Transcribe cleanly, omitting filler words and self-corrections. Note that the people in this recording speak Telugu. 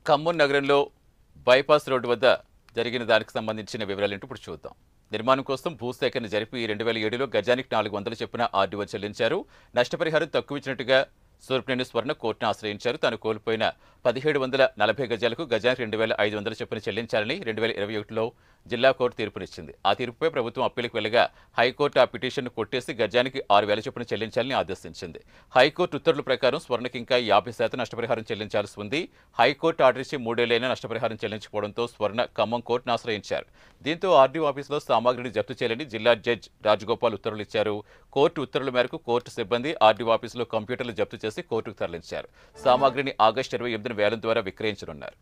ఖమ్మం నగరంలో బైపాస్ రోడ్డు వద్ద జరిగిన దానికి సంబంధించిన వివరాలేంటో ఇప్పుడు చూద్దాం. నిర్మాణం కోసం భూసేకరణ జరిపి 2007లో గజానికి 400 చొప్పున ఆర్డీఓ చెల్లించారు. నష్టపరిహారం తక్కువ ఇచ్చినట్టుగా సూర్పనేని స్వర్ణ కోర్టును ఆశ్రయించారు. తాను కోల్పోయిన 1740 గజాలకు గజానికి 2500 చొప్పున చెల్లించాలని 2021లో జిల్లా కోర్టు తీర్పునిచ్చింది. ఆ తీర్పుపై ప్రభుత్వం అప్పీలుకు వెళ్లగా హైకోర్టు ఆ పిటిషన్ను కొట్టేసి గజానికి 6000 చొప్పున చెల్లించాలని ఆదేశించింది. హైకోర్టు ఉత్తర్వుల ప్రకారం స్వర్ణకి ఇంకా 50% నష్టపరిహారం చెల్లించాల్సి ఉంది. హైకోర్టు ఆర్డర్ ఇచ్చి 3 ఏళ్లైనా నష్టపరిహారం చెల్లించకపోవడంతో స్వర్ణ ఖమ్మం కోర్టును ఆశ్రయించారు. దీంతో ఆర్డీఓ ఆఫీసులో సామాగ్రిని జప్తు చేయాలని జిల్లా జడ్జి రాజగోపాల్ ఉత్తర్వులు ఇచ్చారు. కోర్టు ఉత్తర్వుల మేరకు కోర్టు సిబ్బంది ఆర్డీఓ ఆఫీసులో కంప్యూటర్లు జప్తు చేసి కోర్టుకు తరలించారు. సామాగ్రిని ఆగస్టు 28న వేలం ద్వారా విక్రయించనున్నారు.